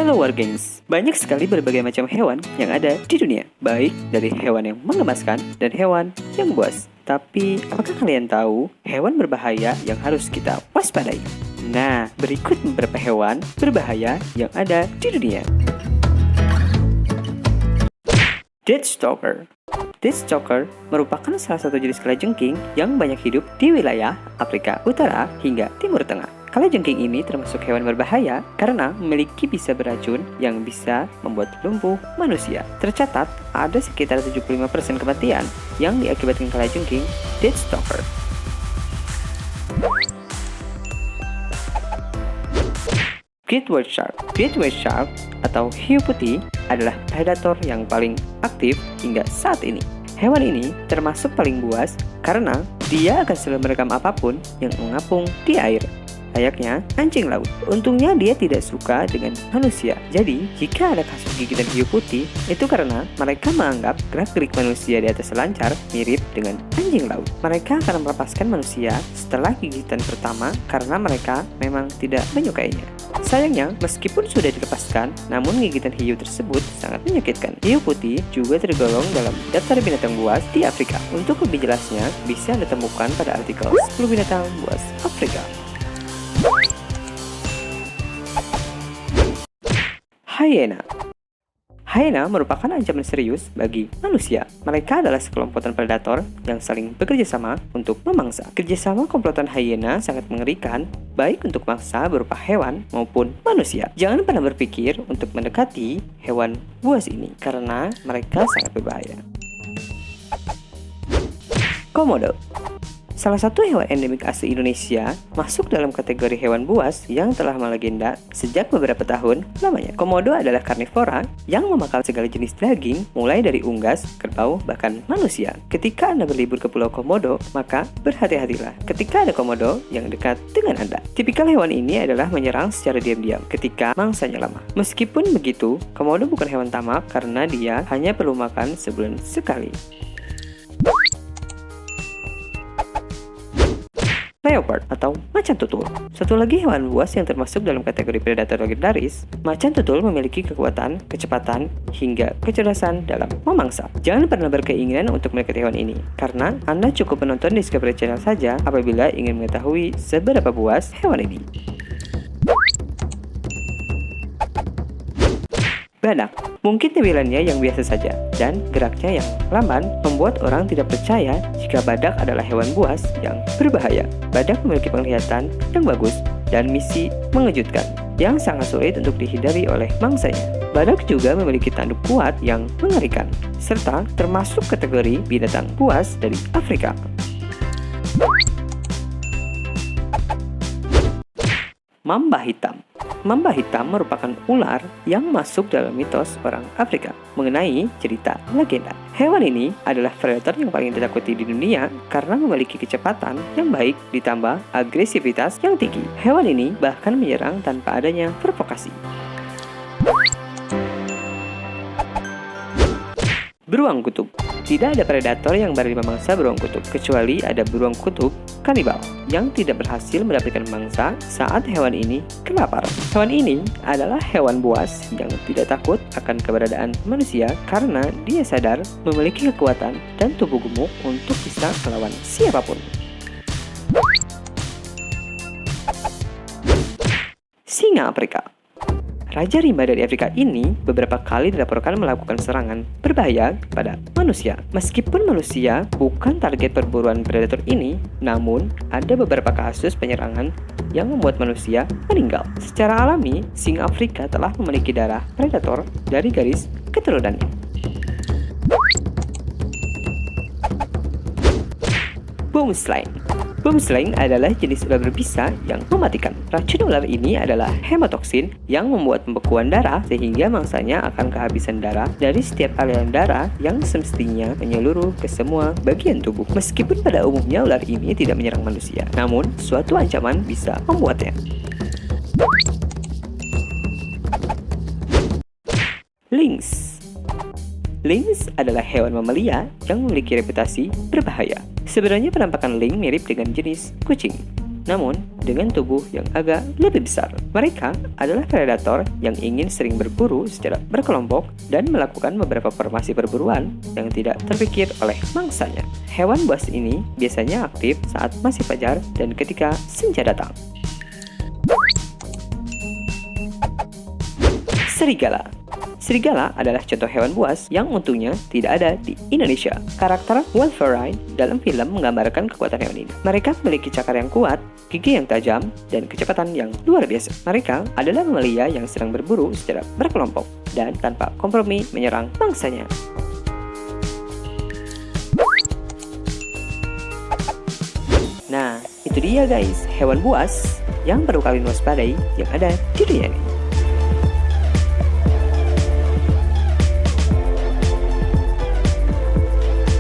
Hello Wargames, banyak sekali berbagai macam hewan yang ada di dunia, baik dari hewan yang mengemaskan dan hewan yang buas. Tapi, apakah kalian tahu hewan berbahaya yang harus kita waspadai? Nah, berikut beberapa hewan berbahaya yang ada di dunia. Deathstalker. Deathstalker merupakan salah satu jenis kalajengking yang banyak hidup di wilayah Afrika Utara hingga Timur Tengah. Kalajengking ini termasuk hewan berbahaya karena memiliki bisa beracun yang bisa membuat lumpuh manusia. Tercatat ada sekitar 75% kematian yang diakibatkan kalajengking Deathstalker. Great White Shark. Great White Shark atau hiu putih adalah predator yang paling aktif hingga saat ini. Hewan ini termasuk paling buas karena dia akan selalu merekam apapun yang mengapung di air. Layaknya anjing laut. Untungnya dia tidak suka dengan manusia. Jadi, jika ada kasus gigitan hiu putih, itu karena mereka menganggap gerak-gerik manusia di atas selancar mirip dengan anjing laut. Mereka akan melepaskan manusia setelah gigitan pertama karena mereka memang tidak menyukainya. Sayangnya, meskipun sudah dilepaskan, namun gigitan hiu tersebut sangat menyakitkan. Hiu putih juga tergolong dalam daftar binatang buas di Afrika. Untuk lebih jelasnya, bisa Anda temukan pada artikel 10 binatang buas Afrika. Hyena. Hyena merupakan ancaman serius bagi manusia. Mereka adalah sekelompokan predator yang saling bekerja sama untuk memangsa. Kerjasama komplotan hyena sangat mengerikan, baik untuk mangsa berupa hewan maupun manusia. Jangan pernah berpikir untuk mendekati hewan buas ini, karena mereka sangat berbahaya. Komodo. Salah satu hewan endemik asli Indonesia masuk dalam kategori hewan buas yang telah melegenda sejak beberapa tahun lamanya. Komodo adalah karnivora yang memakan segala jenis daging mulai dari unggas, kerbau, bahkan manusia. Ketika Anda berlibur ke Pulau Komodo, maka berhati-hatilah ketika ada komodo yang dekat dengan Anda. Tipikal hewan ini adalah menyerang secara diam-diam ketika mangsanya lemah. Meskipun begitu, komodo bukan hewan tamak karena dia hanya perlu makan sebulan sekali. Leopard atau macan tutul. Satu lagi hewan buas yang termasuk dalam kategori predator legendaris, macan tutul memiliki kekuatan, kecepatan, hingga kecerdasan dalam memangsa. Jangan pernah berkeinginan untuk mendekati hewan ini, karena Anda cukup menonton Discovery Channel saja apabila ingin mengetahui seberapa buas hewan ini. Badak. Mungkin tampilannya yang biasa saja dan geraknya yang lamban membuat orang tidak percaya jika badak adalah hewan buas yang berbahaya. Badak memiliki penglihatan yang bagus dan misi mengejutkan yang sangat sulit untuk dihindari oleh mangsanya. Badak juga memiliki tanduk kuat yang mengerikan, serta termasuk kategori binatang buas dari Afrika. Mamba hitam. Mamba hitam merupakan ular yang masuk dalam mitos orang Afrika mengenai cerita legenda. Hewan ini adalah predator yang paling ditakuti di dunia karena memiliki kecepatan yang baik ditambah agresivitas yang tinggi. Hewan ini bahkan menyerang tanpa adanya provokasi. Beruang kutub. Tidak ada predator yang berani memangsa beruang kutub, kecuali ada beruang kutub kanibal yang tidak berhasil mendapatkan mangsa saat hewan ini kelaparan. Hewan ini adalah hewan buas yang tidak takut akan keberadaan manusia karena dia sadar memiliki kekuatan dan tubuh gemuk untuk bisa melawan siapapun. Singa Afrika. Raja rimba dari Afrika ini beberapa kali dilaporkan melakukan serangan berbahaya pada manusia. Meskipun manusia bukan target perburuan predator ini, namun ada beberapa kasus penyerangan yang membuat manusia meninggal. Secara alami, singa Afrika telah memiliki darah predator dari garis keturunannya. Boomslang. Boomslang adalah jenis ular berbisa yang mematikan. Racun ular ini adalah hematoksin yang membuat pembekuan darah sehingga mangsanya akan kehabisan darah dari setiap aliran darah yang semestinya menyeluruh ke semua bagian tubuh. Meskipun pada umumnya ular ini tidak menyerang manusia, namun suatu ancaman bisa membuatnya. Lynx. Lynx adalah hewan mamalia yang memiliki reputasi berbahaya. Sebenarnya penampakan lynx mirip dengan jenis kucing. namun dengan tubuh yang agak lebih besar. Mereka adalah predator yang ingin sering berburu secara berkelompok dan melakukan beberapa formasi perburuan yang tidak terpikir oleh mangsanya. Hewan buas ini biasanya aktif saat masih fajar dan ketika senja datang. Serigala. Serigala adalah contoh hewan buas yang untungnya tidak ada di Indonesia. Karakter Wolverine dalam film menggambarkan kekuatan hewan ini. Mereka memiliki cakar yang kuat, gigi yang tajam, dan kecepatan yang luar biasa. Mereka adalah mamalia yang sedang berburu secara berkelompok dan tanpa kompromi menyerang mangsanya. Nah, itu dia guys, hewan buas yang perlu kalian waspadai yang ada di dunia ini.